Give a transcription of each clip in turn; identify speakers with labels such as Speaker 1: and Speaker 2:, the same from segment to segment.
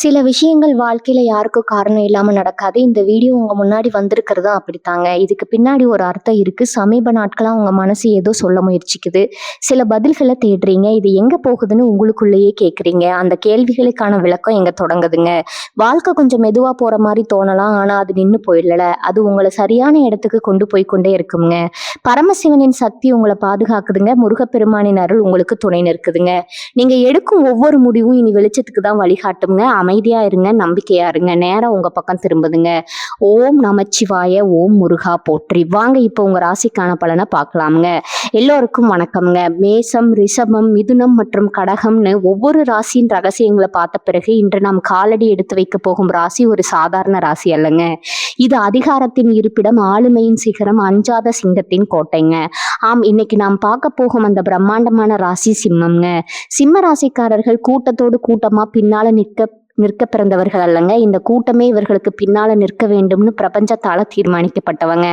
Speaker 1: சில விஷயங்கள் வாழ்க்கையில யாருக்கும் காரணம் இல்லாம நடக்காது. இந்த வீடியோ உங்க முன்னாடி வந்திருக்கிறதும் அப்படித்தாங்க. இதுக்கு பின்னாடி ஒரு அர்த்தம் இருக்கு. சமீப நாட்களா உங்க மனசு ஏதோ சொல்ல முயற்சிக்குது. சில பதில்கள தேடுறீங்க. இது எங்க போகுதுன்னு உங்களுக்குள்ளேயே கேட்குறீங்க. அந்த கேள்விகளுக்கான விளக்கம் எங்க தொடங்குதுங்க. வாழ்க்கை கொஞ்சம் மெதுவா போற மாரி தோணலாம். ஆனா அது நின்னு போயிடல. அது உங்கள சரியான இடத்துக்கு கொண்டு போய் கொண்டே இருக்குங்க. பரமசிவனின் சக்தி உங்கள பாதுகாக்குதுங்க. முருகப்பெருமானின் அருள் உங்களுக்கு துணை நிற்குதுங்க. நீங்க எடுக்கும் ஒவ்வொரு முடிவும் இனி வெளிச்சத்துக்கு தான் வழிகாட்டுங்க. அமைதியா இருங்க, நம்பிக்கையா இருங்க. நேரம் உங்க பக்கம் திரும்புதுங்க. ஓம் நமச்சிவாய, ஓம் முருகா போற்றி. வாங்க இப்போ உங்க ராசிக்கான பலனை பார்க்கலாமுங்க. எல்லோருக்கும் வணக்கம்ங்க. மேசம், ரிஷபம், மிதுனம் மற்றும் கடகம்னு ஒவ்வொரு ராசியின் ரகசியங்களை பார்த்த பிறகு இன்று நாம் காலடி எடுத்து வைக்க போகும் ராசி ஒரு சாதாரண ராசி அல்லங்க. இது அதிகாரத்தின் இருப்பிடம், ஆளுமையின் சிகரம், அஞ்சாத சிங்கத்தின் கோட்டைங்க. ஆம், இன்னைக்கு நாம் பார்க்க போகும் அந்த பிரம்மாண்டமான ராசி சிம்மம்ங்க. சிம்ம ராசிக்காரர்கள் கூட்டத்தோடு கூட்டமா பின்னால நிற்க பிறந்தவர்கள் அல்லங்க. இந்த கூட்டமே இவர்களுக்கு பின்னால நிற்க வேண்டும்னு பிரபஞ்சத்தால தீர்மானிக்கப்பட்டவங்க.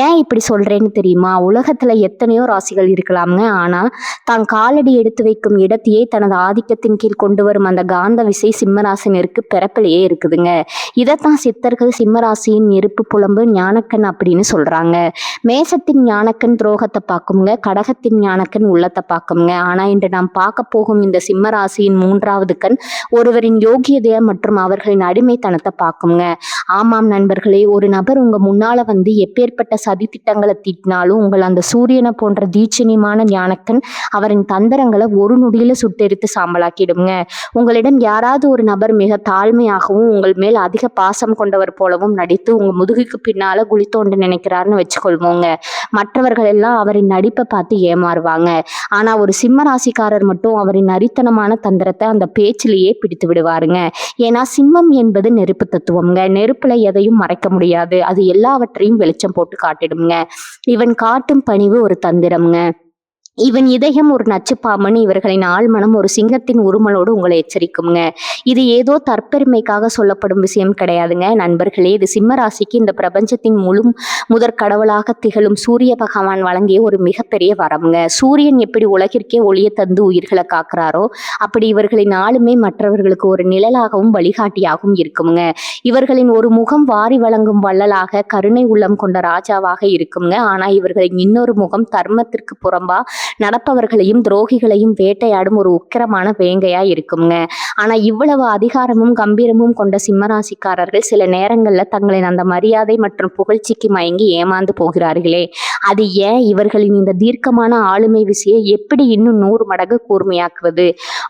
Speaker 1: ஏன் இப்படி சொல்றேன்னு தெரியுமா? உலகத்துல எத்தனையோ ராசிகள் இருக்கலாம்ங்க. ஆனா தான் காலடி எடுத்து வைக்கும் இடத்தையே தனது ஆதிக்கத்தின் கீழ் கொண்டு வரும் அந்த காந்த விசை சிம்மராசினருக்கு பிறப்பிலேயே இருக்குதுங்க. இதைத்தான் சித்தர்கள் சிம்மராசியின் நெருப்பு புலம்பு ஞானக்கண் அப்படின்னு சொல்றாங்க. மேசத்தின் ஞானக்கண் துரோகத்தை பார்க்குங்க, கடகத்தின் ஞானக்கண் உள்ளத்தை பார்க்குங்க. ஆனா இன்று நாம் பார்க்க போகும் இந்த சிம்மராசியின் மூன்றாவது கண் ஒருவரின் யோகியதை மற்றும் அவர்களின் அடிமைத்தனத்தை பார்க்குங்க. ஆமாம் நண்பர்களே, ஒரு நபர் உங்க முன்னால வந்து எப்பேற்பட்ட சதி திட்டங்களை தீட்டினாலும் உங்கள் அந்த சூரியனை போன்ற தீட்சணியமான ஞானக்கண் அவரின் தந்திரங்களை ஒரு நொடியில சுட்டெரித்து சாம்பலாக்கிடுங்க. உங்களிடம் யாராவது ஒரு நபர் மிக தாழ்மையாகவும் உங்கள் மேல் அதிக பாசம் கொண்டவர் போலவும் நடித்து உங்க முதுகுக்கு பின்னால குழி தோண்ட நினைக்கிறாருன்னு வச்சுக்கொள்வோங்க. மற்றவர்கள் எல்லாம் அவரின் நடிப்பை பார்த்து ஏமாறுவாங்க. ஆனா ஒரு சிம்ம ராசிக்காரர் மட்டும் அவரின் நரித்தனமான தந்திரத்தை அந்த பேச்சிலேயே பிடித்து விடுவாருங்க. ஏன்னா சிம்மம் என்பது நெருப்பு தத்துவம்ங்க. நெருப்புல எதையும் மறைக்க முடியாது. அது எல்லாவற்றையும் வெளிச்சம் போட்டு காட்டிடுங்க. இவன் காட்டும் பணிவு ஒரு தந்திரம்ங்க. இவன் இதயம் ஒரு நச்சுப்பாம்பன். இவர்களின் ஆழ்மனம் ஒரு சிங்கத்தின் உருமலோடு உங்களை எச்சரிக்குங்க. இது ஏதோ தற்பெருமைக்காக சொல்லப்படும் விஷயம் கிடையாதுங்க நண்பர்களே. இது சிம்ம ராசிக்கு இந்த பிரபஞ்சத்தின் முதற் கடவுளாக திகழும் சூரிய பகவான் வழங்கிய ஒரு மிகப்பெரிய வரம்ங்க. சூரியன் எப்படி உலகிற்கே ஒளிய தந்து உயிர்களை காக்குறாரோ அப்படி இவர்களின் ஆளுமை மற்றவர்களுக்கு ஒரு நிழலாகவும் வழிகாட்டியாகவும் இருக்குங்க. இவர்களின் ஒரு முகம் வாரி வழங்கும் வள்ளலாக கருணை உள்ளம் கொண்ட ராஜாவாக இருக்குங்க. ஆனா இவர்களின் இன்னொரு முகம் தர்மத்திற்கு புறம்பா நடப்பவர்களையும் துரோகிகளையும் வேட்டையாடும் ஒரு உக்கிரமான வேங்கையா இருக்குங்க. ஆனா இவ்வளவு அதிகாரமும் கம்பீரமும் கொண்ட சிம்மராசிக்காரர்கள் சில நேரங்கள்ல தங்களின் அந்த மரியாதை மற்றும் புகழ்ச்சிக்கு மயங்கி ஏமாந்து போகிறார்களே, அது ஏன்? இவர்களின் இந்த தீர்க்கமான ஆளுமை விசையை எப்படி இன்னும் 100 மடங்கு கூர்மையாக்குவது?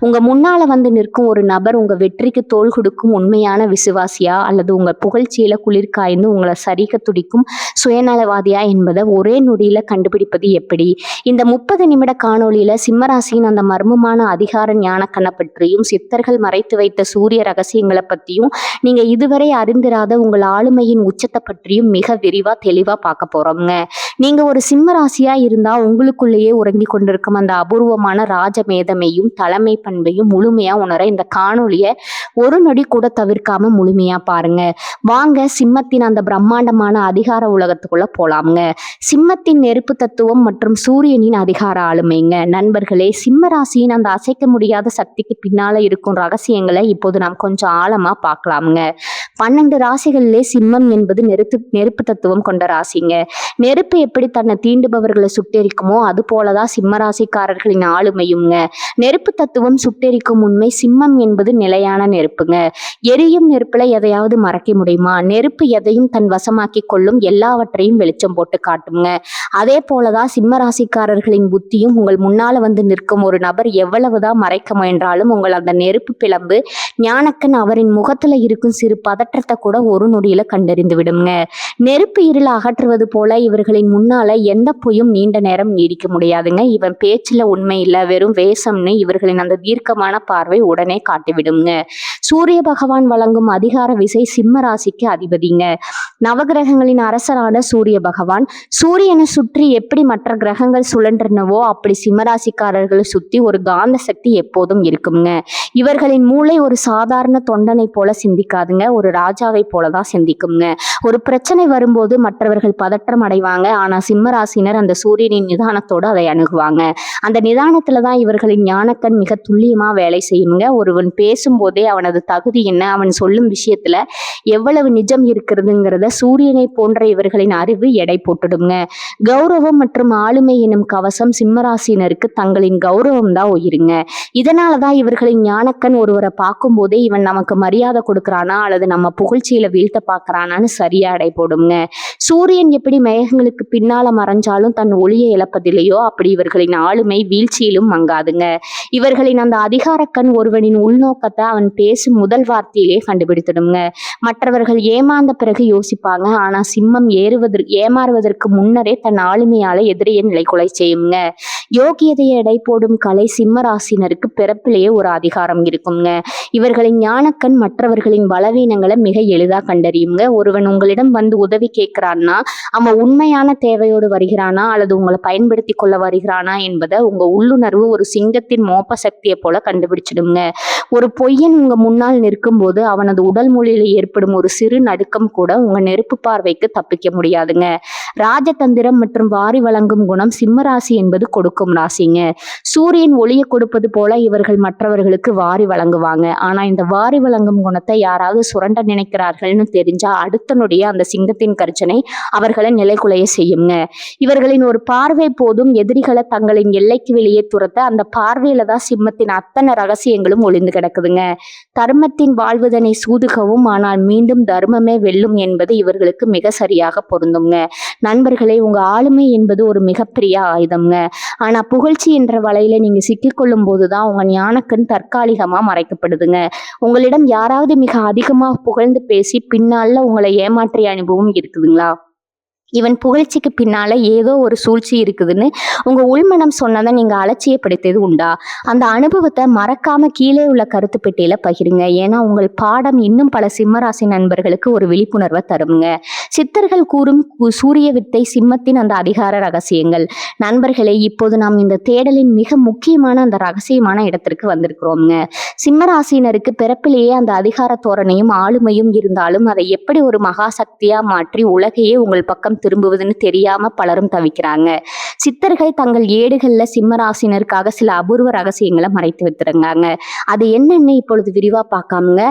Speaker 1: உங்க முன்னால வந்து நிற்கும் ஒரு நபர் உங்க வெற்றிக்கு தோள் கொடுக்கும் உண்மையான விசுவாசியா அல்லது உங்க புகழ்ச்சியில குளிர் காய்ந்து உங்களை சரிக்க துடிக்கும் சுயநலவாதியா என்பதை ஒரே நொடியில கண்டுபிடிப்பது எப்படி? இந்த 30 நிமிட காணொளியில சிம்மராசியின் அந்த மர்மமான அதிகார ஞானக்கண்ணை பற்றியும் சித்தர்கள் மறைத்து வைத்த சூரிய ரகசியங்களை பத்தியும் நீங்க இதுவரை அறிந்திராத உங்கள் ஆளுமையின் உச்சத்தை பற்றியும் மிக விரிவா தெளிவா பார்க்க போறோம்ங்க. நீங்க ஒரு சிம்மராசியா இருந்தா உங்களுக்குள்ளேயே உறங்கி கொண்டிருக்கும் அந்த அபூர்வமான ராஜமேதமையும் தலைமை பண்பையும் முழுமையா உணர இந்த காணொளியை ஒரு நொடி கூட தவிர்க்காம முழுமையா பாருங்க. வாங்க சிம்மத்தின் அந்த பிரம்மாண்டமான அதிகார உலகத்துக்குள்ள போலாம்ங்க. சிம்மத்தின் நெருப்பு தத்துவம் மற்றும் சூரியனின் அதிகார ஆளுமைங்க. நண்பர்களே, சிம்ம ராசியின் அந்த அசைக்க முடியாத சக்திக்கு பின்னால இருக்கும் ரகசியங்களை இப்போது நாம் கொஞ்சம் ஆழமா பார்க்கலாம்ங்க. 12 ராசிகளிலே சிம்மம் என்பது நெருப்பு தத்துவம் கொண்ட ராசிங்க. நெருப்பு எப்படி தன்னை தீண்டுபவர்களை சுட்டெரிக்குமோ அது போலதான் சிம்ம ராசிக்காரர்களின் ஆளுமையுங்க. நெருப்பு தத்துவம் சுட்டெரிக்கும் உண்மை. சிம்மம் என்பது நிலையான நெருப்புங்க. எரியும் நெருப்புல எதையாவது மறைக்க முடியுமா? நெருப்பு எதையும் தன் வசமாக்கி கொள்ளும், எல்லாவற்றையும் வெளிச்சம் போட்டு காட்டுங்க. அதே போலதான் சிம்ம ராசிக்காரர்களின் புத்தியும். உங்கள் முன்னால வந்து நிற்கும் ஒரு நபர் எவ்வளவுதான் மறைக்க முயன்றாலும் உங்கள் அந்த நெருப்பு பிளம்பு ஞானக்கண் அவரின் முகத்துல இருக்கும் சிறு பதற்றத்தை கூட ஒரு நொடியில கண்டறிந்து விடுங்க. நெருப்பு இருள அகற்றுவது போல இவர்களின் முன்னால எந்த பொய்யும் நீண்ட நேரம் நீடிக்க முடியாதுங்க. இவன் பேச்சுல உண்மை இல்ல, வெறும் வேஷம்னு இவர்களின் அந்த தீர்க்கமான பார்வை உடனே காட்டிவிடுங்க. சூரிய பகவான் வழங்கும் அதிகார விசை சிம்ம ராசிக்கு அதிபதிங்க. நவகிரகங்களின் அரசரான சூரிய பகவான். சூரியனை சுற்றி எப்படி மற்ற கிரகங்கள் சுழன்றனவோ அப்படி சிம்மராசிக்காரர்களை சுத்தி ஒரு காந்த சக்தி எப்போதும் இருக்குங்க. இவர்களின் மூளை ஒரு சாதாரண தொண்டனை போல சிந்திக்காதுங்க, ஒரு ராஜாவை போலதான் சிந்திக்குங்க. ஒரு பிரச்சனை வரும்போது மற்றவர்கள் பதற்றம் அடைவாங்க, ஆனா சிம்மராசினர் அந்த சூரியனின் நிதானத்தோடு அதை அணுகுவாங்க. அந்த நிதானத்துலதான் இவர்களின் ஞானக்கண் மிக துல்லியமா வேலை செய்யுங்க. ஒருவன் பேசும்போதே அவனது தகுதி என்ன, அவன் சொல்லும் விஷயத்துல எவ்வளவு நிஜம் இருக்கிறதுங்கிறத சூரியனை போன்ற இவர்களின் அறிவு எடை போட்டுடுங்க. கௌரவம் மற்றும் ஆளுமை எனும் கவசம் சிம்மராசினருக்கு தங்களின் கௌரவம் தான் உயிருங்க. இதனாலதான் இவர்களின் ஞானக்கண் ஒருவரை பார்க்கும் போதே இவன் நமக்கு மரியாதை கொடுக்கறானா அல்லது நம்ம புகழ்ச்சியில வீழ்த்த பாக்குறானான்னு சரியா எடை போடுங்க. சூரியன் எப்படி மேகங்களுக்கு பின்னால மறைஞ்சாலும் தன் ஒளியை இழப்பதில்லையோ அப்படி இவர்களின் ஆளுமை வீழ்ச்சியிலும் மங்காதுங்க. இவர்களின் அந்த அதிகார கண் ஒருவனின் உள்நோக்கத்தை அவன் பேசும் முதல் வார்த்தையிலே கண்டுபிடித்திடுங்க. மற்றவர்கள் ஏமாந்த பிறகு யோசிப்பாங்க, ஆனா சிம்மம் ஏமாறுவதற்கு முன்னரே தன் ஆளுமையால எதிரியை நிலைக்குலை செய்யுங்க. யோகியதையை எடை போடும் கலை சிம்ம ராசினருக்கு பிறப்பிலேயே ஒரு அதிகாரம் இருக்குங்க. இவர்களின் ஞானக்கண் மற்றவர்களின் பலவீனங்களை மிக எளிதா கண்டறியுங்க. ஒருவன் உங்களிடம் வந்து உதவி கேட்கிறான்னா அவன் உண்மையான தேவையோடு வருகிறானா அல்லது உங்களை பயன்படுத்தி கொள்ள வருகிறானா என்பதை உங்க உள்ளுணர்வு ஒரு சிங்கத்தின் மோப்ப சக்தியை போல கண்டுபிடிச்சிடுங்க. ஒரு பொய்யன் உங்க முன்னால் நிற்கும் போது அவனது உடல் மொழியில ஏற்படும் ஒரு சிறு நடுக்கம் கூட உங்க நெருப்பு பார்வைக்கு தப்பிக்க முடியாதுங்க. ராஜதந்திரம் மற்றும் வாரி வழங்கும் குணம் சிம்மராசி என்பது கொடுக்கும் ராசிங்க. சூரியன் ஒளியை கொடுப்பது போல இவர்கள் மற்றவர்களுக்கு வாரி வழங்குவாங்க. ஆனா இந்த வாரி வழங்கும் குணத்தை யாராவது சுரண்ட நினைக்கிறார்கள்னு தெரிஞ்சா அடுத்த நொடியே அந்த சிங்கத்தின் கர்ஜனை அவர்களை நிலைக்குலைய செய்யுங்க. இவர்களின் ஒரு பார்வை போதும் எதிரிகளை தங்களின் எல்லைக்கு வெளியே துரத்த. அந்த பார்வையில தான் சிம்மத்தின் அத்தனை ரகசியங்களும் ஒளிந்து கிடக்குதுங்க. தர்மத்தின் வாழ்வதனை சூதுகவும் ஆனால் மீண்டும் தர்மமே வெல்லும் என்பது இவர்களுக்கு மிக சரியாக பொருந்துங்க. நண்பர்களே, உங்க ஆளுமை என்பது ஒரு மிகப்பெரிய ஆயுதம்ங்க. ஆனா புகழ்ச்சி என்ற வலையில நீங்க சிக்கிக்கொள்ளும் போதுதான் உங்க ஞானக்கண் தற்காலிகமா மறைக்கப்படுதுங்க. உங்களிடம் யாராவது மிக அதிகமா புகழ்ந்து பேசி பின்னால உங்களை ஏமாற்றிய அனுபவம் இருக்குதுங்களா? இவன் புகழ்ச்சிக்கு பின்னால ஏதோ ஒரு சூழ்ச்சி இருக்குதுன்னு உங்க உள்மனம் சொன்னதை நீங்க அலட்சியப்படுத்தியது உண்டா? அந்த அனுபவத்தை மறக்காம கீழே உள்ள கருத்து பெட்டியில பகிருங்க. ஏன்னா உங்கள் பாடம் இன்னும் பல சிம்மராசி நண்பர்களுக்கு ஒரு விழிப்புணர்வை தருங்க. சித்தர்கள் கூறும் சூரிய வித்தை சிம்மத்தின் அந்த அதிகார ரகசியங்கள். நண்பர்களே, இப்போது நாம் இந்த தேடலின் மிக முக்கியமான அந்த ரகசியமான இடத்திற்கு வந்திருக்கிறோம்ங்க. சிம்மராசினருக்கு பிறப்பிலேயே அந்த அதிகார தோரணையும் ஆளுமையும் இருந்தாலும் அதை எப்படி ஒரு மகா சக்தியா மாற்றி உலகையே உங்கள் பக்கம் திரும்புவதுன்னு தெரியாம பலரும் தவிக்கிறாங்க. சித்தர்கள் தங்கள் ஏடுகள்ல சிம்மராசினருக்காக சில அபூர்வ ரகசியங்களை மறைத்து வைத்திருந்தாங்க. அது என்னன்னு இப்பொழுது விரிவா பார்க்காமங்க.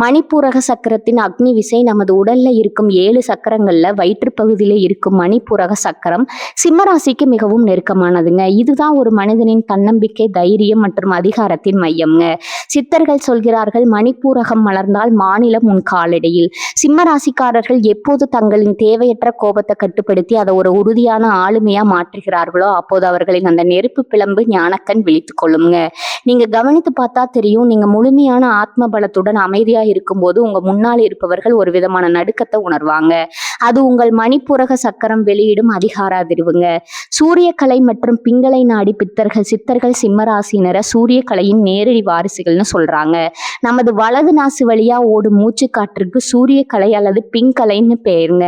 Speaker 1: மணிப்பூரக சக்கரத்தின் அக்னி விசை நமது உடல்ல இருக்கும் 7 சக்கரங்கள்ல வயிற்று பகுதியில இருக்கும் மணிப்பூரக சக்கரம் சிம்மராசிக்கு மிகவும் நெருக்கமானதுங்க. இதுதான் ஒரு மனிதனின் தன்னம்பிக்கை, தைரியம் மற்றும் அதிகாரத்தின் மையம்ங்க. சித்தர்கள் சொல்கிறார்கள், மணிப்பூரகம் மலர்ந்தால் மாநிலம் உன் காலடியில். சிம்மராசிக்காரர்கள் எப்போது தங்களின் தேவையற்ற கோபத்தை கட்டுப்படுத்தி அதை ஒரு உறுதியான ஆளுமையா மாற்றுகிறார்களோ அப்போது அவர்களின் அந்த நெருப்பு பிளம்பு ஞானக்கண் விழித்துக் கொள்ளுங்க. நீங்க கவனித்து பார்த்தா தெரியும், நீங்க முழுமையான ஆத்ம பலத்துடன் அமைதியா இருக்கும்போது உங்க முன்னால் இருப்பவர்கள் ஒரு விதமான நடுக்கத்தை உணர்வாங்க. அது உங்கள் மணிப்புரக சக்கரம் வெளியிடும் அதிகார அதிர்வுங்க. சூரியக்கலை மற்றும் பிங்களை நாடி சித்தர்கள் சிம்மராசினரை சூரியக்கலையின் நேரடி வாரிசுகள்னு சொல்றாங்க. நமது வலது நாசு வழியா ஓடும் மூச்சு காற்றுக்கு சூரியக்கலை அல்லது பிங்கலைன்னு பெயருங்க.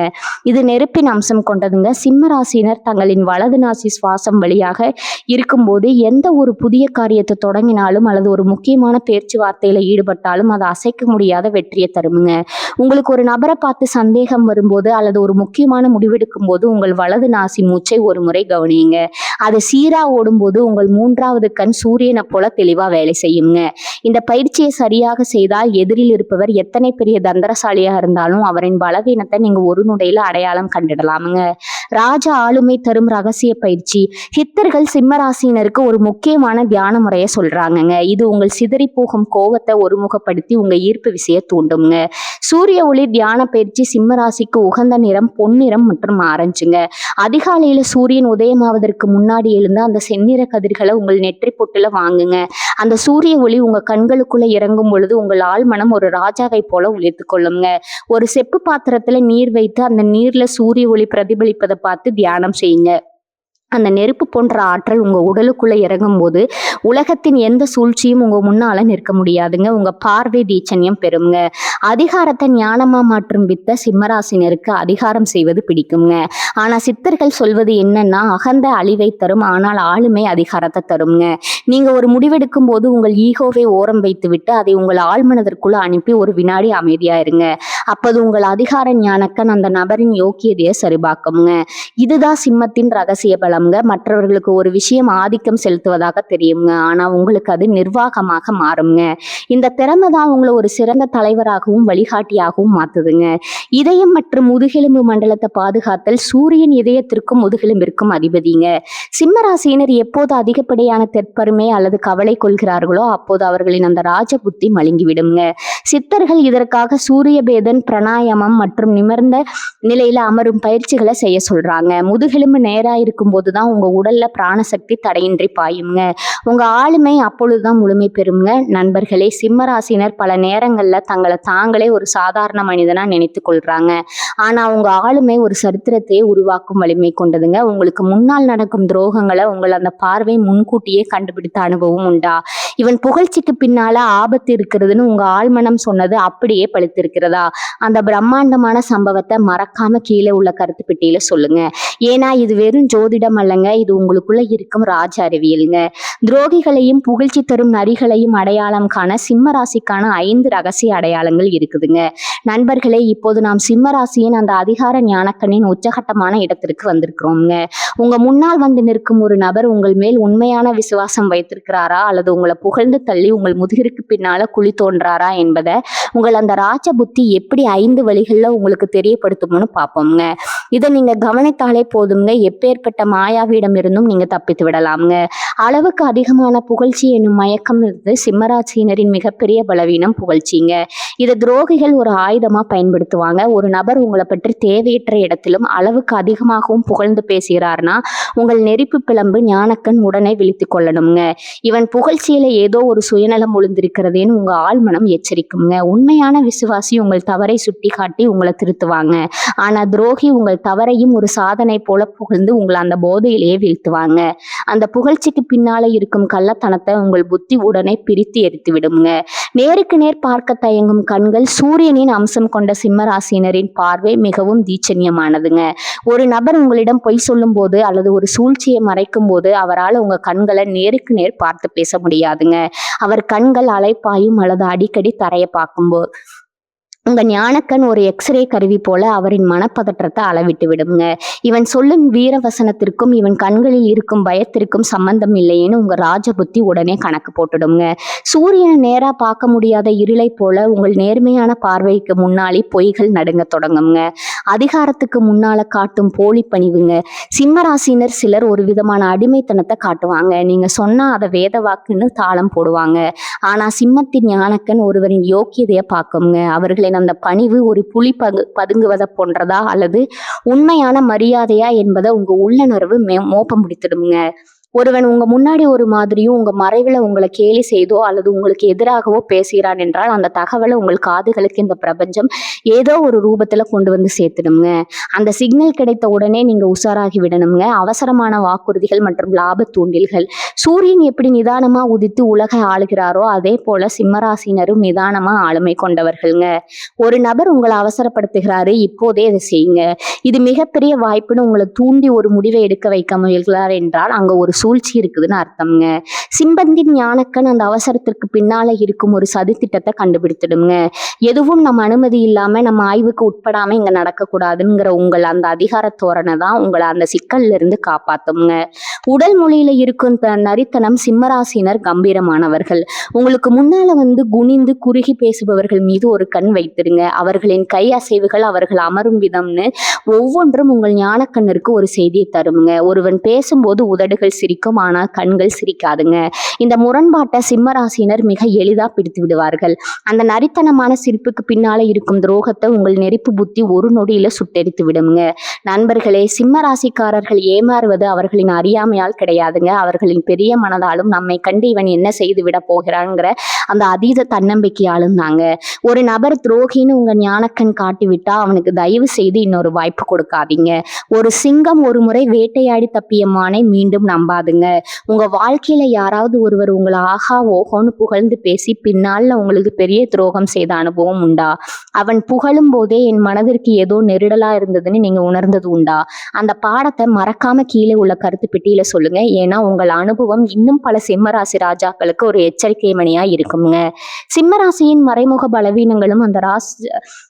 Speaker 1: இது நெருப்பின் அம்சம் கொண்டதுங்க. சிம்மராசினர் தங்களின் வலது நாசி சுவாசம் வழியாக இருக்கும்போது எந்த ஒரு புதிய காரியத்தை தொடங்கினாலும் அல்லது ஒரு முக்கியமான பேச்சுவார்த்தையில ஈடுபட்டாலும் அதை அசைக்க முடியாத வெற்றியை தருமுங்க. உங்களுக்கு ஒரு நபரை பார்த்து சந்தேகம் வரும்போது அல்லது ஒரு முக்கியமான முடிவெடுக்கும் போது உங்கள் வலது நாசி மூச்சை ஒரு முறை கவனியுங்க. அது சீரா ஓடும்போது உங்கள் 3வது கண் சூரியனை போல தெளிவா வேலை செய்யுங்க. இந்த பயிற்சியை சரியாக செய்தால் எதிரில் இருப்பவர் எத்தனை பெரிய தந்திரசாலியா இருந்தாலும் அவரின் பலவீனத்தை நீங்க ஒரு நொடியில அடையாளம் கண்டிடலாமுங்க. ராஜ ஆளுமை தரும் ரகசிய பயிற்சி. சித்தர்கள் சிம்மராசினருக்கு ஒரு முக்கியமான தியான முறையை சொல்றாங்கங்க. இது உங்கள் சிதறி போகும் கோபத்தை ஒருமுகப்படுத்தி உங்க ஈர்ப்பு விசையை தூண்டுங்க. சூரிய ஒளி தியான பயிற்சி சிம்மராசிக்கு உகந்த நிறம் பொன்னிறம் மற்றும் ஆரஞ்சுங்க. அதிகாலையில சூரியன் உதயமாவதற்கு முன்னாடி எழுந்து அந்த செந்நிற கதிர்களை உங்கள் நெற்றி பொட்டுல வாங்குங்க. அந்த சூரிய ஒளி உங்க கண்களுக்குள்ள இறங்கும் பொழுது உங்கள் ஆழ்மனம் ஒரு ராஜாவை போல உழைத்து கொள்ளுங்க. ஒரு செப்பு பாத்திரத்துல நீர் வைத்து அந்த நீர்ல சூரிய ஒளி பிரதிபலிப்பதை பார்த்து தியானம் செய்யுங்க. அந்த நெருப்பு போன்ற ஆற்றல் உங்க உடலுக்குள்ள இறங்கும்போது உலகத்தின் எந்த சூழ்ச்சியும் உங்க முன்னால நிற்க முடியாதுங்க. உங்க பார்வை தீட்சண்யம் பெறுங்க. அதிகாரத்தை ஞானமா மாற்றும் வித்த சிம்மராசினருக்கு அதிகாரம் செய்வது பிடிக்குங்க. ஆனா சித்தர்கள் சொல்வது என்னன்னா, அகந்த அழிவை தரும், ஆனால் ஆளுமை அதிகாரத்தை தருங்க. நீங்க ஒரு முடிவெடுக்கும் போது உங்கள் ஈகோவை ஓரம் வைத்து விட்டு அதை உங்கள் ஆழ்மனதிற்குள்ள அனுப்பி ஒரு வினாடி அமைதியா இருங்க. அப்போது உங்கள் அதிகார ஞானக்கண் அந்த நபரின் யோக்கியதையை சரிபார்க்குங்க. இதுதான் சிம்மத்தின் ரகசிய பலம்ங்க. மற்றவர்களுக்கு ஒரு விஷயம் ஆதிக்கம் செலுத்துவதாக தெரியுங்க, ஆனா உங்களுக்கு அது நிர்வாகமாக மாறுங்க. இந்த திறமை தான் உங்களை ஒரு சிறந்த தலைவராகவும் வழிகாட்டியாகவும் மாத்துதுங்க. இதயம் மற்றும் முதுகெலும்பு மண்டலத்தை பாதுகாத்தல் சூரியன் இதயத்திற்கும் முதுகெலும்பிற்கும் அதிபதிங்க. சிம்மராசியினர் எப்போது அதிகப்படியான தெற்பருமை அல்லது கவலை கொள்கிறார்களோ அப்போது அவர்களின் அந்த ராஜ புத்தி மழுங்கிவிடுங்க. சித்தர்கள் இதற்காக சூரியபேதன், பிராணாயாமம் மற்றும் நிமிர்ந்த நிலையில அமரும் பயிற்சிகளை செய்ய சொல்றாங்க. முதுகெலும்பு நேரா இருக்கும் போதுதான் உங்க உடல்ல பிராணசக்தி தடையின்றி பாயுங்க. உங்க ஆளுமை அப்பொழுதுதான் முழுமை பெறுங்க. நண்பர்களே, சிம்மராசினர் பல நேரங்கள்ல தங்களை தாங்களே ஒரு சாதாரண மனிதனா நினைத்து கொள்றாங்க. ஆனா உங்க ஆளுமை ஒரு சரித்திரத்தையே உருவாக்கும் வலிமை கொண்டதுங்க. உங்களுக்கு முன்னால் நடக்கும் துரோகங்களை உங்கள் அந்த பார்வை முன்கூட்டியே கண்டுபிடித்த அனுபவம் உண்டா? இவன் புகழ்ச்சிக்கு பின்னால ஆபத்து இருக்கிறதுன்னு உங்க ஆழ்மனம் சொன்னது அப்படியே பழித்திருக்கிறதா? அந்த பிரம்மாண்டமான சம்பவத்தை மறக்காம கீழே உள்ள கருத்து பெட்டியில சொல்லுங்க. ஏன்னா இது வெறும் ஜோதிடம் அல்லங்க, இது உங்களுக்குள்ள இருக்கும் ராஜ அறிவியலுங்க. துரோகிகளையும் புகழ்ச்சி தரும் நரிகளையும் அடையாளம் காண சிம்ம ராசிக்கான 5 ரகசிய அடையாளங்கள் இருக்குதுங்க. நண்பர்களே, இப்போது நாம் சிம்ம ராசியின் அந்த அதிகார ஞானக்கண்ணின் உச்சகட்டமான இடத்திற்கு வந்திருக்கிறோங்க. உங்க முன்னால் வந்து நிற்கும் ஒரு நபர் உங்கள் மேல் உண்மையான விசுவாசம் வைத்திருக்கிறாரா அல்லது உங்களை புகழ்ந்து தள்ளி உங்கள் முதுகிற்கு பின்னால குழி தோன்றாரா என்பதை உங்கள் அந்த ராஜ புத்தி எப்படி 5 வழிகளில் உங்களுக்கு தெரியப்படுத்தும்னு பார்ப்போம்ங்க. இதை நீங்க கவனித்தாலே போதுங்க, எப்பேற்பட்ட மாயாவிடம் இருந்தும் நீங்க தப்பித்து விடலாம்ங்க. அளவுக்கு அதிகமான புகழ்ச்சி என்னும் மயக்கம் இருந்து சிம்மராசினரின் மிகப்பெரிய பலவீனம் புகழ்ச்சிங்க. இதை துரோகிகள் ஒரு ஆயுதமா பயன்படுத்துவாங்க. ஒரு நபர் உங்களை பற்றி தேவையற்ற இடத்திலும் அளவுக்கு அதிகமாகவும் புகழ்ந்து பேசுகிறார்னா உங்கள் நெருப்பு பிளம்பு ஞானக்கண் உடனே விழித்து கொள்ளணுங்க. இவன் புகழ்ச்சியில ஏதோ ஒரு சுயநலம் ஒளிந்திருக்கிறதேன்னு உங்க ஆழ்மனம் எச்சரிக்குங்க. உண்மையான விசுவாசி உங்கள் தவறை சுட்டி காட்டி உங்களை திருத்துவாங்க. ஆனா துரோகி உங்கள் தவறையும் ஒரு சாதனை போல புகழ்ந்து உங்களை அந்த போதையிலேயே வீழ்த்துவாங்க. அந்த புகழ்ச்சிக்கு பின்னால இருக்கும் கள்ளத்தனத்தை உங்கள் புத்தி உடனே பிரித்து எரித்து விடுங்க. நேருக்கு நேர் பார்க்க தயங்கும் கண்கள். சூரியனின் அம்சம் கொண்ட சிம்மராசினரின் பார்வை மிகவும் தீட்சண்யமானதுங்க. ஒரு நபர் உங்களிடம் பொய் சொல்லும் போது அல்லது ஒரு சூழ்ச்சியை மறைக்கும் போது அவரால் உங்க கண்களை நேருக்கு நேர் பார்த்து பேச முடியாதுங்க. அவர் கண்கள் அலைப்பாயும் அல்லது அடிக்கடி தரைய பார்க்கும்போது உங்க ஞானக்கண் ஒரு எக்ஸ்ரே கருவி போல அவரின் மனப்பதற்றத்தை அளவிட்டு விடுங்க. இவன் சொல்லும் வீரவசனத்திற்கும் இவன் கண்களில் இருக்கும் பயத்திற்கும் சம்பந்தம் இல்லைன்னு உங்க ராஜபுத்தி உடனே கணக்கு போட்டுடுங்க. சூரியனை நேரா பார்க்க முடியாத இருளை போல உங்கள் நேர்மையான பார்வைக்கு முன்னாலே பொய்கள் நடுங்க தொடங்குங்க. அதிகாரத்துக்கு முன்னால காட்டும் போலி பணிவுங்க. சிம்மராசினர் சிலர் ஒரு விதமான அடிமைத்தனத்தை காட்டுவாங்க. நீங்க சொன்னா அதை வேத வாக்குன்னு தாளம் போடுவாங்க. ஆனா சிம்மத்தின் ஞானக்கண் ஒருவரின் யோக்கியதையை பார்க்குங்க. அவர்களின் அந்த பணிவு ஒரு புலி பதுங்குவதை போன்றதா அல்லது உண்மையான மரியாதையா என்பதை உங்க உள்ளுணர்வு மோப்பம் பிடித்திடுங்க. ஒருவன் உங்க முன்னாடி ஒரு மாதிரியும் உங்க மறைவுல உங்களை கேலி செய்தோ அல்லது உங்களுக்கு எதிராகவோ பேசுகிறான் என்றால் அந்த தகவலை உங்கள் காதுகளுக்கு இந்த பிரபஞ்சம் ஏதோ ஒரு ரூபத்துல கொண்டு வந்து சேர்த்துடுங்க. அந்த சிக்னல் கிடைத்த உடனே நீங்க உஷாராகி விடணுங்க. அவசரமான வாக்குறுதிகள் மற்றும் லாப தூண்டில்கள். சூரியன் எப்படி நிதானமா உதித்து உலகை ஆளுகிறாரோ அதே போல சிம்மராசினரும் நிதானமா ஆளுமை கொண்டவர்கள்ங்க. ஒரு நபர் உங்களை அவசரப்படுத்துகிறாரு, இப்போதே அதை செய்யுங்க, இது மிகப்பெரிய வாய்ப்புன்னு உங்களை தூண்டி ஒரு முடிவை எடுக்க வைக்க முயல்கிறார் என்றால் அங்க ஒரு சூழ்ச்சி இருக்குதுன்னு அர்த்தம்ங்க. சிம்பந்தின் ஞானக்கண் அந்த அவசரத்திற்கு பின்னால இருக்கும் ஒரு சதி திட்டத்தை கண்டுபிடித்துடுங்க. எதுவும் நம்ம அனுமதி இல்லாம நம்ம ஆய்வுக்கு உட்படாம இங்க நடக்கக்கூடாதுங்கிற உங்கள் அந்த அதிகார தோரணை தான் உங்களை அந்த சிக்கல்ல இருந்து காப்பாத்துங்க. உடல் மொழியில இருக்கும் நரித்தனம். சிம்மராசினர் கம்பீரமானவர்கள். உங்களுக்கு முன்னால வந்து குனிந்து குறுகி பேசுபவர்கள் மீது ஒரு கண் வைத்திருங்க. அவர்களின் கை அசைவுகள், அவர்கள் அமரும் விதம்னு ஒவ்வொன்றும் உங்கள் ஞானக்கண்ணிற்கு ஒரு செய்தியை தருங்க. ஒருவன் பேசும்போது உதடுகள் சிரிக்கும், ஆனால் கண்கள் சிரிக்காதுங்க. இந்த முரண்பாட்டை சிம்ம ராசியினர் மிக எளிதா பிடித்து விடுவார்கள். அந்த நரித்தனமான சிரிப்புக்கு பின்னால இருக்கும் துரோகத்தை உங்கள் நெருப்பு புத்தி ஒரு நொடியில சுட்டெரித்து விடுங்க. நண்பர்களே, சிம்ம ராசிக்காரர்கள் ஏமாறுவது அவர்களின் அறியாமையால் கிடையாதுங்க, அவர்களின் பெரிய மனதாலும் நம்மை கண்டு இவன் என்ன செய்து விட போகிறான்ங்கிற அந்த அதீத தன்னம்பிக்கையாலும் தாங்க. ஒரு நபர் துரோகின்னு உங்க ஞானக்கண் காட்டிவிட்டா அவனுக்கு தயவு செய்து இன்னொரு வாய்ப்பு கொடுக்காதீங்க. ஒரு சிங்கம் ஒரு முறை வேட்டையாடி தப்பிய மானை மீண்டும் நம்பாதுங்க. உங்க வாழ்க்கையில யாராவது ஒருவர் உங்களை ஆஹா ஓஹோன்னு புகழ்ந்து பேசி பின்னால உங்களுக்கு பெரிய துரோகம் செய்த அனுபவம் உண்டா? அவன் புகழும் போதே என் மனதிற்கு ஏதோ நெருடலா இருந்ததுன்னு நீங்க உணர்ந்தது உண்டா? அந்த பாடத்தை மறக்காம கீழே உள்ள கருத்து பெட்டியில சொல்லுங்க. ஏன்னா உங்கள் அனுபவம் இன்னும் பல சிம்மராசி ராஜாக்களுக்கு ஒரு எச்சரிக்கை மணியா இருக்குங்க. சிம்மராசியின் மறைமுக பலவீனங்களும்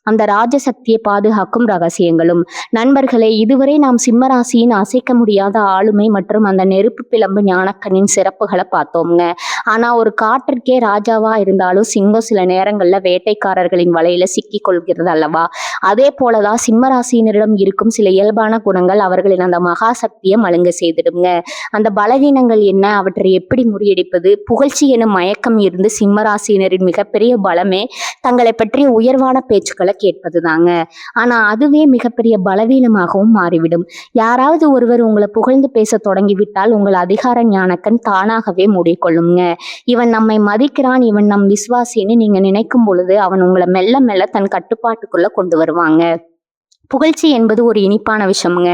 Speaker 1: அந்த ராஜசக்தியை பாதுகாக்கும் ரகசியங்களும். நண்பர்களே, இதுவரை நாம் சிம்மராசியின் அசைக்க முடியாத ஆளுமை மற்றும் அந்த நெருப்பு பிளம்பு ஞானக்கண்ணின் சிறப்புகளை பார்த்தோம்ங்க. ஆனா ஒரு காற்றிற்கே ராஜாவா இருந்தாலும் சிங்கம் சில நேரங்கள்ல வேட்டைக்காரர்களின் வலையில சிக்கி கொள்கிறது அல்லவா? அதே போலதான் சிம்மராசியினரிடம் இருக்கும் சில இயல்பான குணங்கள் அவர்களின் அந்த மகா சக்தியை மழுங்க செய்திடுங்க. அந்த பலவீனங்கள் என்ன, அவற்றை எப்படி முறியடிப்பது? புகழ்ச்சி எனும் மயக்கம் இருந்து சிம்மராசியினரின் மிகப்பெரிய பலமே தங்களை பற்றிய உயர்வான பேச்சுக்களை கேட்பது தாங்க. ஆனா அதுவே மிகப்பெரிய பலவீனமாகவும் மாறிவிடும். யாராவது ஒருவர் உங்களை புகழ்ந்து பேச தொடங்கிவிட்டால் உங்கள் அதிகார ஞானக்கண் தானாகவே மூடிக்கொள்ளுங்க. இவன் நம்மை மதிக்கிறான், இவன் நம் விசுவாசின்னு நீங்க நினைக்கும் பொழுது அவன் உங்களை மெல்ல மெல்ல தன் கட்டுப்பாட்டுக்குள்ள கொண்டு வருவாங்க. புகழ்ச்சி என்பது ஒரு இனிப்பான விஷயமுங்க.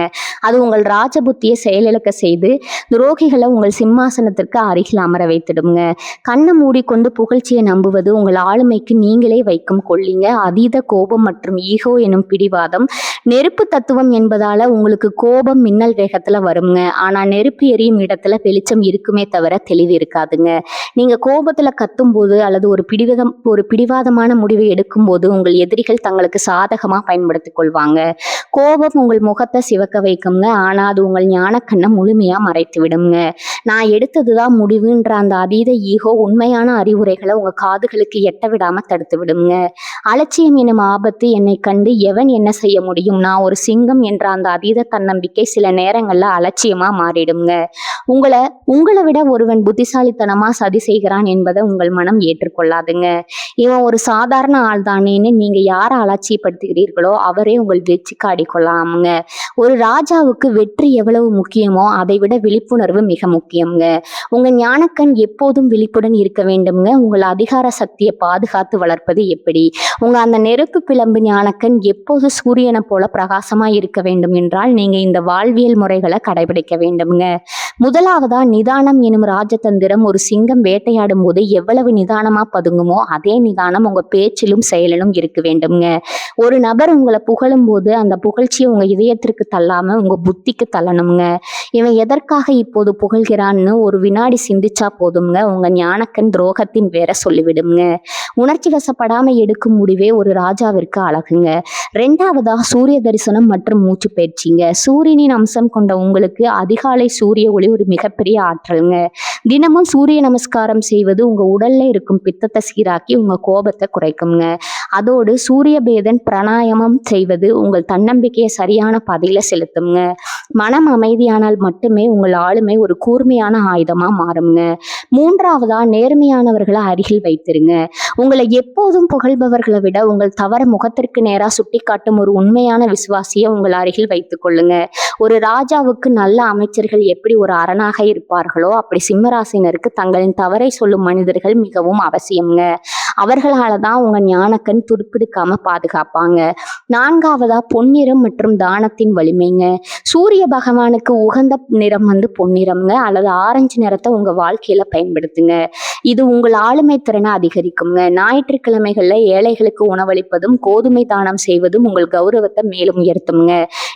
Speaker 1: அது உங்கள் ராஜபுத்தியை செயலிழக்க செய்து துரோகிகளை உங்கள் சிம்மாசனத்திற்கு அருகில் அமர வைத்திடுங்க. கண்ணை மூடிக்கொண்டு புகழ்ச்சியை நம்புவது உங்கள் ஆளுமைக்கு நீங்களே வைக்கும் கொள்ளிங்க. அதீத கோபம் மற்றும் ஈகோ எனும் பிடிவாதம். நெருப்பு தத்துவம் என்பதால உங்களுக்கு கோபம் மின்னல் வேகத்துல வருங்க. ஆனா நெருப்பு எரியும் இடத்துல வெளிச்சம் இருக்குமே தவிர தெளிவு இருக்காதுங்க. நீங்க கோபத்துல கத்தும் போது அல்லது ஒரு பிடிவாதமான முடிவை எடுக்கும் போது உங்கள் எதிரிகள் தங்களுக்கு சாதகமா பயன்படுத்திக் கொள்வாங்க. கோபம் உங்கள் முகத்தை சிவக்க வைக்குங்க. ஆனா அது உங்கள் ஞானக்கண்ணை முழுமையா மறைத்து விடுங்க. நான் எடுத்ததுதான் முடிவுன்ற அந்த அதீத ஈகோ உண்மையான அறிவுரைகளை உங்க காதுகளுக்கு எட்ட விடாம தடுத்து விடுங்க. அலட்சியம் எனும் ஆபத்து. என்னை கண்டு எவன் என்ன செய்ய முடியும், நான் ஒரு சிங்கம் என்ற அந்த அதீத தன்னம்பிக்கை சில நேரங்கள்ல அலட்சியமா மாறிடுங்க. உங்களை விட ஒருவன் புத்திசாலித்தனமா சதி செய்கிறான் என்பதை உங்கள் மனம் ஏற்றுக்கொள்ளாதுங்க. இவன் ஒரு சாதாரண ஆள் தானேன்னு நீங்க யாரை அலட்சியப்படுத்துகிறீர்களோ அவரே உங்கள் வெற்றிக்கு ஆடிக்கொள்ளாமுங்க. ஒரு ராஜாவுக்கு வெற்றி எவ்வளவு முக்கியமோ அதை விட விழிப்புணர்வு மிக முக்கியம்ங்க. உங்க ஞானக்கண் எப்போதும் விழிப்புடன் இருக்க வேண்டும்ங்க. உங்கள் அதிகார சக்தியை பாதுகாத்து வளர்ப்பது எப்படி? உங்க அந்த நெருப்பு பிளம்பு ஞானக்கண் எப்போது சூரியனை போல பிரகாசமா இருக்க வேண்டும் என்றால் நீங்க இந்த வாழ்வியல் முறைகளை கடைபிடிக்க வேண்டும்ங்க. முதலாவதா நிதானம் எனும் ராஜதந்திரம். ஒரு சிங்கம் வேட்டையாடும் போது எவ்வளவு நிதானமா பதுங்குமோ அதே நிதானம் உங்க பேச்சிலும் செயலிலும் இருக்க வேண்டும்ங்க. ஒரு நபர் உங்களை புகழும் போது அந்த புகழ்ச்சியை உங்க இதயத்திற்கு தள்ளாம உங்க புத்திக்கு தள்ளணுங்க. இவன் எதற்காக இப்போது புகழ்கிறான்னு ஒரு வினாடி சிந்திச்சா போதுங்க. உங்க ஞானக்கண் துரோகத்தின் வேற சொல்லிவிடுங்க. உணர்ச்சி வசப்படாம எடுக்கும் முடிவே ஒரு ராஜாவிற்கு அழகுங்க. ரெண்டாவதா சூரிய தரிசனம் மற்றும் மூச்சு பயிற்சிங்க. சூரியனின் அம்சம் கொண்ட உங்களுக்கு அதிகாலை சூரிய ஒளி ஒரு மிகப்பெரிய ஆற்றலுங்க. தினமும் சூரிய நமஸ்காரம் செய்வது உங்க உடல்ல இருக்கும் பித்தத்தை சீராக்கி உங்க கோபத்தை குறைக்குங்க. அதோடு சூரிய பேதன் பிராணாயாமம் செய்வது உங்கள் தன்னம்பிக்கையை சரியான பாதையில செலுத்துங்க. மனம் அமைதியானால் மட்டுமே உங்கள் ஆளுமை ஒரு கூர்மையான ஆயுதமா மாறுங்க. மூன்றாவதா நேர்மையானவர்களை அருகில் வைத்திருங்க. உங்களை எப்போதும் புகழ்பவர்களை விட உங்கள் தவற முகத்திற்கு நேரா சுட்டி காட்டும் ஒரு உண்மையான விசுவாசியை உங்கள் அருகில் வைத்துக் கொள்ளுங்க. ஒரு ராஜாவுக்கு நல்ல அமைச்சர்கள் எப்படி ஒரு அரணாக இருப்பார்களோ அப்படி சிம்மராசினருக்கு தங்களின் தவறை சொல்லும் மனிதர்கள் மிகவும் அவசியம்ங்க. அவர்களால தான் உங்க ஞானக்கண் துருப்பிடிக்காம பாதுகாப்பாங்க. நான்காவதா பொன்னிறம் மற்றும் தானத்தின் வலிமைங்க. சூரிய பகவானுக்கு உகந்த நிறம் பொன்னிறம்ங்க அல்லது ஆரஞ்சு நிறத்தை உங்க வாழ்க்கையில பயன்படுத்துங்க. இது உங்கள் ஆளுமை திறனை அதிகரிக்குங்க. ஞாயிற்றுக்கிழமைகள்ல ஏழைகளுக்கு உணவளிப்பதும் கோதுமை தானம் செய்வதும் உங்கள் கௌரவத்தை மேலும் உயர்த்துங்க.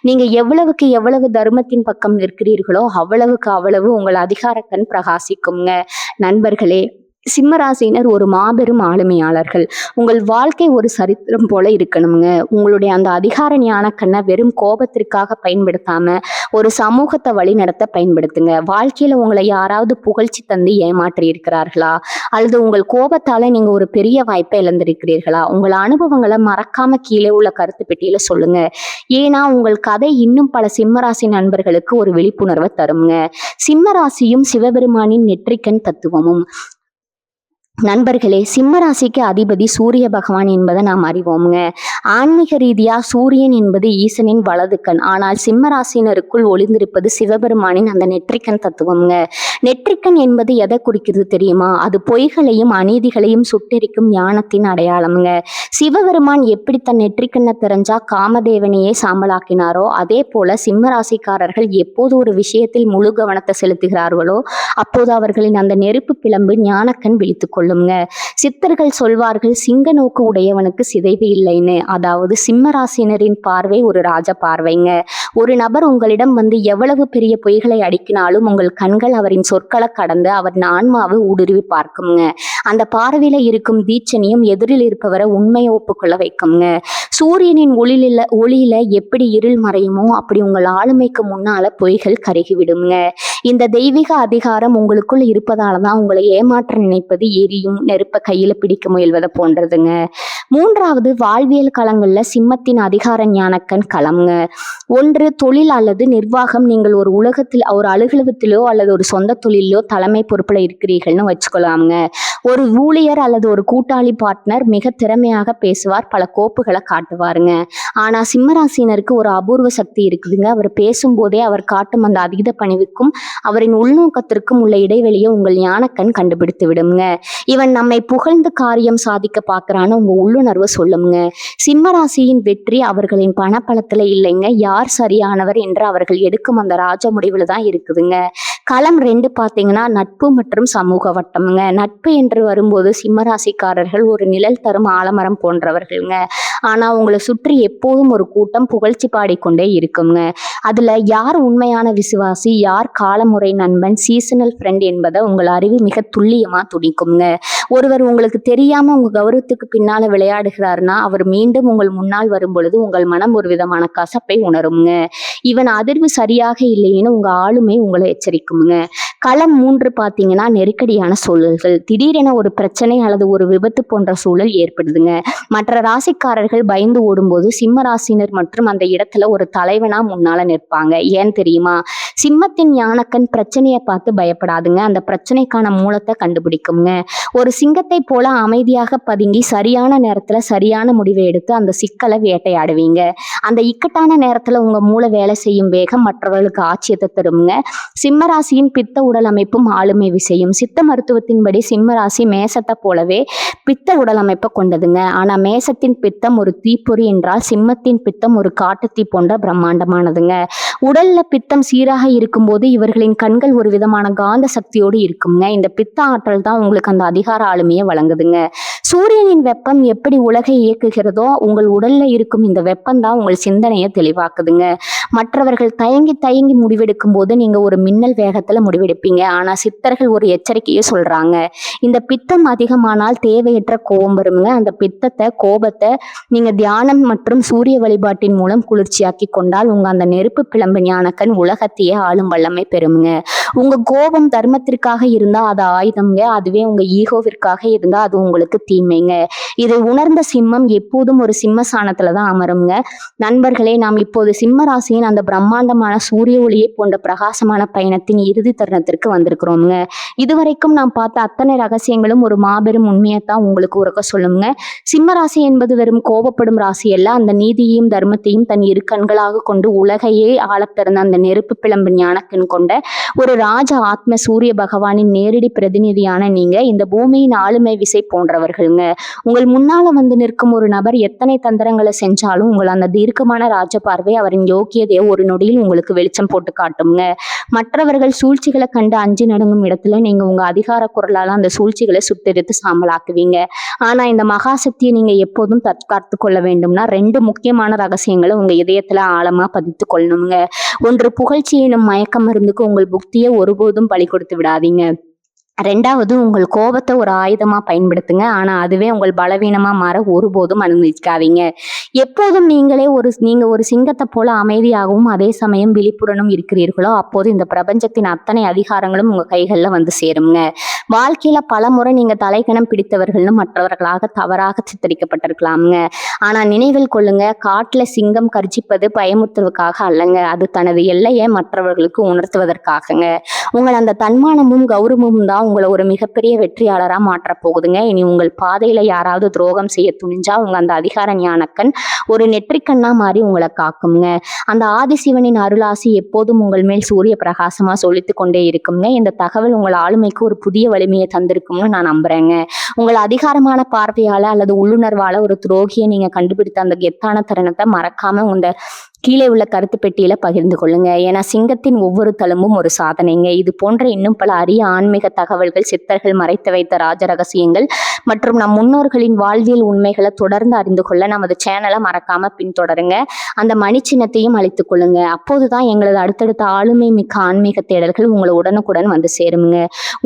Speaker 1: நீங்க எவ்வளவுக்கு எவ்வளவு தர்மத்தின் பக்கம் நிற்கிறீர்களோ அவ்வளவுக்கு அவ்வளவு உங்கள் அதிகாரக்கண் பிரகாசிக்குங்க. நண்பர்களே,
Speaker 2: சிம்ம ராசியினர் ஒரு மாபெரும் ஆளுமையாளர்கள். உங்கள் வாழ்க்கை ஒரு சரித்திரம் போல இருக்கணுங்க. உங்களுடைய அந்த அதிகார ஞானக்கண்ணை வெறும் கோபத்திற்காக பயன்படுத்தாம ஒரு சமூகத்தை வழிநடத்த பயன்படுத்துங்க. வாழ்க்கையில உங்களை யாராவது புகழ்ச்சி தந்து ஏமாற்றி இருக்கிறார்களா? அல்லது உங்கள் கோபத்தால நீங்க ஒரு பெரிய வாய்ப்பை இழந்திருக்கிறீர்களா? உங்கள் அனுபவங்களை மறக்காம கீழே உள்ள கருத்து பெட்டியில சொல்லுங்க. ஏன்னா உங்கள் கதை இன்னும் பல சிம்மராசி நண்பர்களுக்கு ஒரு விழிப்புணர்வை தருங்க. சிம்ம ராசியும் சிவபெருமானின் நெற்றிக்கண் தத்துவமும். நண்பர்களே, சிம்ம ராசிக்கு அதிபதி சூரிய பகவான் என்பதை நாம் அறிவோம்ங்க. ஆன்மீக ரீதியா சூரியன் என்பது ஈசனின் வலது கண். ஆனால் சிம்ம ராசினருக்குள் ஒளிந்திருப்பது சிவபெருமானின் அந்த நெற்றிக்கண் தத்துவம்ங்க. நெற்றிக்கண் என்பது எதை குறிக்கிறது தெரியுமா? அது பொய்களையும் அநீதிகளையும் சுட்டெரிக்கும் ஞானத்தின் அடையாளம்ங்க. சிவபெருமான் எப்படி தன் நெற்றிக்கண்ணை தெரிஞ்சா காமதேவனையே சாம்பலாக்கினாரோ, அதே போல சிம்ம ராசிக்காரர்கள் எப்போது ஒரு விஷயத்தில் முழு கவனத்தை செலுத்துகிறார்களோ அப்போது அவர்களின் அந்த நெருப்பு பிளம்பு ஞானக்கண் விழித்துக் கொள்ளும். சித்தர்கள் சொல்வார்கள், சிங்க நோக்கு உடையவனுக்கு சிதைவு இல்லைன்னு. அதாவது சிம்ம ராசினரின் பார்வை ஒரு ராஜ பார்வைங்க. ஒரு நபர் உங்களிடம் வந்து எவ்வளவு பெரிய பொய்களை அடிக்கினாலும் உங்கள் கண்கள் அவரின் சொற்களை கடந்து அவர் ஆன்மாவை ஊடுருவி பார்க்குங்க. அந்த பார்வையில இருக்கும் தீட்சணியும் எதிரில் இருப்பவரை உண்மையை ஒப்புக்கொள்ள வைக்குங்க. சூரியனின் ஒளியில எப்படி இருள் மறையுமோ அப்படி உங்கள் ஆளுமைக்கு முன்னால பொய்கள் கருகிவிடுங்க. இந்த தெய்வீக அதிகாரம் உங்களுக்குள் இருப்பதாலதான் உங்களை ஏமாற்ற நினைப்பது எரியும் நெருப்ப கையில பிடிக்க முயல்வதை போன்றதுங்க. மூன்றாவது, வாழ்வியல் களங்கள்ல சிம்மத்தின் அதிகார ஞானக்கண் களம்ங்க. ஒன்று, தொழில் அல்லது நிர்வாகம். நீங்கள் ஒரு அலுவலகத்திலோ அல்லது ஒரு சொந்த தொழிலோ தலைமை பொறுப்புல இருக்கிறீர்கள்னு வச்சுக்கலாமுங்க. ஒரு ஊழியர் அல்லது ஒரு கூட்டாளி பார்ட்னர் மிக திறமையாக பேசுவார், பல கோப்புகளை காட்டுவாருங்க. ஆனா சிம்மராசினருக்கு ஒரு அபூர்வ சக்தி இருக்குதுங்க. அவர் பேசும்போதே அவர் காட்டும் அந்த அதீத பணிவுக்கும் அவரின் உள்நோக்கத்திற்கும் உள்ள இடைவெளியை உங்கள் ஞானக்கண் கண்டுபிடித்து விடுங்க. இவன் நம்மை புகழ்ந்து காரியம் சாதிக்க பார்க்கறான்னு உங்க உள்ளுணர்வு சொல்லுங்க. சிம்மராசியின் வெற்றி அவர்களின் பணப்பலத்துல இல்லைங்க, யார் சரியானவர் என்று அவர்கள் எடுக்கும் அந்த ராஜ முடிவுல தான் இருக்குதுங்க. களம் 2 பார்த்தீங்கன்னா நட்பு மற்றும் சமூக வட்டம்ங்க. நட்பு என்று வரும்போது சிம்மராசிக்காரர்கள் ஒரு நிழல் தரும் ஆலமரம் போன்றவர்கள்ங்க. ஆனா உங்களை சுற்றி எப்போதும் ஒரு கூட்டம் புகழ்ச்சி பாடிக்கொண்டே இருக்குங்க. அதுல யார் உண்மையான விசுவாசி, யார் காலமுறை நண்பன், சீசனல் ஃப்ரெண்ட் என்பதை உங்கள் அறிவு மிக துல்லியமா துடிக்குங்க. ஒருவர் உங்களுக்கு தெரியாம உங்க கௌரவத்துக்கு பின்னால விளையாடுகிறாருன்னா அவர் மீண்டும் உங்கள் முன்னால் வரும் பொழுது உங்கள் மனம் ஒரு விதமான கசப்பை உணருங்க. இவன் அதிர்வு சரியாக இல்லைன்னு உங்க ஆளுமை உங்களை எச்சரிக்குங்க. களம் 3 பார்த்தீங்கன்னா நெருக்கடியான சூழல்கள். திடீரென ஒரு பிரச்சனை அல்லது ஒரு விபத்து போன்ற சூழல் ஏற்படுதுங்க. மற்ற ராசிக்காரர்கள் பயந்து ஓடும்போது சிம்ம ராசினர் மற்றும் அந்த இடத்துல ஒரு தலைவனா முன்னால நிற்பாங்க. ஏன் தெரியுமா? சிம்மத்தின் ஞானக்கண் பிரச்சனையை பார்த்து பயப்படாதுங்க, அந்த பிரச்சனைக்கான மூலத்தை கண்டுபிடிக்குங்க. ஒரு சிங்கத்தை போல அமைதியாக பதுங்கி சரியான நேரத்துல சரியான முடிவை எடுத்து அந்த சிக்கலை வேட்டையாடுவீங்க. அந்த இக்கட்டான நேரத்துல உங்க மூளை வேலை செய்யும் வேகம் மற்றவர்களுக்கு ஆச்சரியத்தை தருங்க. சிம்மராசியின் பித்த உடல் அமைப்பும் ஆளுமை விசையும். சித்த மருத்துவத்தின்படி சிம்மராசி மேசத்தை போலவே பித்த உடல் அமைப்பை கொண்டதுங்க. ஆனா மேசத்தின் பித்தம் ஒரு தீப்பொறி என்றால் சிம்மத்தின் பித்தம் ஒரு காட்டுத்தீ போன்ற பிரம்மாண்டமானதுங்க. உடல்ல பித்தம் சீராக இருக்கும்போது இவர்களின் கண்கள் ஒரு விதமான காந்த சக்தியோடு இருக்குங்க. இந்த பித்த ஆற்றல் தான் உங்களுக்கு அந்த அதிகார ஆளுமையை வழங்குதுங்க. சூரியனின் வெப்பம் எப்படி உலகை இயக்குகிறதோ உங்கள் உடல்ல இருக்கும் இந்த வெப்பம் தான் உங்கள் சிந்தனையை தெளிவாக்குதுங்க. மற்றவர்கள் தயங்கி தயங்கி முடிவெடுக்கும் போது நீங்க ஒரு மின்னல் வேகத்துல முடிவெடுப்பீங்க. ஆனா சித்தர்கள் ஒரு எச்சரிக்கையை சொல்றாங்க. இந்த பித்தம் அதிகமானால் தேவையற்ற கோபம் வருங்க. அந்த கோபத்தை நீங்க தியானம் மற்றும் சூரிய வழிபாட்டின் மூலம் குளிர்ச்சியாக்கி கொண்டால் உங்க அந்த நெருப்பு பிளம்பு ஞானக்கண் உலகத்தையே ஆளும் வல்லமை பெறுங்க. உங்க கோபம் தர்மத்திற்காக இருந்தா அது ஆயுதம்ங்க, அதுவே உங்க ஈகோவிற்காக இருந்தா அது உங்களுக்கு தீமைங்க. இதை உணர்ந்த சிம்மம் எப்போதும் ஒரு சிம்மசானத்துலதான் அமருங்க. நண்பர்களே, நாம் இப்போது சிம்ம ராசியின் அந்த பிரம்மாண்டமான சூரிய ஒளியை போன்ற பிரகாசமான பயணத்தின் இறுதி தருணத்திற்கு வந்திருக்கிறோம்ங்க. இதுவரைக்கும் நாம் பார்த்த அத்தனை ரகசியங்களும் ஒரு மாபெரும் உண்மையைத்தான் உங்களுக்கு உறக்க சொல்லுங்க. சிம்ம ராசி என்பது வெறும் கோபப்படும் ராசி அல்ல. அந்த நீதியையும் தர்மத்தையும் தன் இரு கண்களாக கொண்டு உலகையே ஆளப்பிறந்த அந்த நெருப்பு பிளம்பு ஞானக்கண் கொண்ட ஒரு ராஜ ஆத்ம சூரிய பகவானின் நேரடி பிரதிநிதியான நீங்க இந்த பூமியின் ஆளுமை விசை போன்றவர்கள்ங்க. உங்கள் முன்னால வந்து நிற்கும் ஒரு நபர் எத்தனை தந்திரங்களை செஞ்சாலும் உங்கள் அந்த தீர்க்கமான ராஜ பார்வை அவரின் யோக்கியதையை ஒரு நொடியில் உங்களுக்கு வெளிச்சம் போட்டு காட்டுங்க. மற்றவர்கள் சூழ்ச்சிகளை கண்டு அஞ்சு நடுங்கும் இடத்துல நீங்க உங்க அதிகார குரலால அந்த சூழ்ச்சிகளை சுட்டெரித்து சாம்பலாக்குவீங்க. ஆனா இந்த மகாசக்தியை நீங்க எப்போதும் தற்காத்து கொள்ள வேண்டும்னா 2 முக்கியமான ரகசியங்களை உங்க இதயத்துல ஆழமா பதித்து கொள்ளணுங்க. ஒன்று, புகழ்ச்சி எனும் மயக்க மருந்துக்கு உங்கள் புக்தியை ஒருபோதும் பலி கொடுத்து விடாதீங்க. 2வது உங்கள் கோபத்தை ஒரு ஆயுதமா பயன்படுத்துங்க. ஆனா அதுவே உங்கள் பலவீனமா மாற ஒருபோதும் அனுமதிக்காதீங்க. எப்போதும் நீங்க ஒரு சிங்கத்தை போல அமைதியாகவும் அதே சமயம் விழிப்புடனும் இருக்கிறீர்களோ அப்போது இந்த பிரபஞ்சத்தின் அத்தனை அதிகாரங்களும் உங்க கைகள்ல வந்து சேருங்க. வாழ்க்கையில பலமுறை நீங்க தலைக்கணம் பிடித்தவர்கள்னு மற்றவர்களாக தவறாக சித்தரிக்கப்பட்டிருக்கலாமுங்க. ஆனா நினைவில் கொள்ளுங்க, காட்டுல சிங்கம் கர்ஜிப்பது பயமுறுத்துவதற்காக அல்லங்க. அது தனது எல்லையை மற்றவர்களுக்கு உணர்த்துவதற்காகங்க. உங்கள் அந்த தன்மானமும் கௌரவமும் தான் உங்களை ஒரு மிகப்பெரிய வெற்றியாளரா மாற்றப் போகுதுங்க. இனி உங்கள் பாதையில யாராவது துரோகம் செய்ய துணிஞ்சா உங்க அந்த அதிகார ஞானக்கண் ஒரு நெற்றிக்கண்ணா மாறி உங்களை காக்குங்க. அந்த ஆதிசிவனின் அருளாசி எப்போதும் உங்கள் மேல் சூரிய பிரகாசமா சொலித்துக் கொண்டே இருக்குங்க. இந்த தகவல் உங்கள் ஆளுமைக்கு ஒரு புதிய வலிமையை தந்திருக்கும்னு நான் நம்புறேங்க. உங்கள் அதிகாரமான பார்வையால அல்லது உள்ளுணர்வால ஒரு துரோகியை நீங்க கண்டுபிடித்த அந்த கெத்தான தருணத்தை மறக்காம இந்த கீழே உள்ள கருத்து பெட்டியில பகிர்ந்து கொள்ளுங்க. ஏன்னா சிங்கத்தின் ஒவ்வொரு தழும்பும் ஒரு சாதனைங்க. இது போன்ற இன்னும் பல அரிய ஆன்மீக தகவல்கள், சித்தர்கள் மறைத்து வைத்த ராஜ ரகசியங்கள் மற்றும் நம் முன்னோர்களின் வாழ்வியல் உண்மைகளை தொடர்ந்து அறிந்து கொள்ள நமது சேனலை மறக்காம பின்தொடருங்க. அந்த மணிச்சின்னத்தையும் அழித்துக் கொள்ளுங்க. அப்போதுதான் எங்களது அடுத்தடுத்த ஆளுமை மிக்க ஆன்மீக தேடல்கள் உங்களை உடனுக்குடன் வந்து சேருங்க.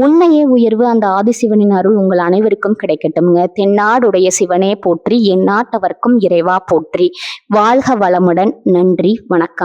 Speaker 2: உண்மையே உயர்வு, அந்த ஆதிசிவனின் அருள் உங்கள் அனைவருக்கும் கிடைக்கட்டும்ங்க. தென்னாடுடைய சிவனே போற்றி, எந்நாட்டவர்க்கும் இறைவா போற்றி. வாழ்க வளமுடன். நன்றி, வணக்கம்.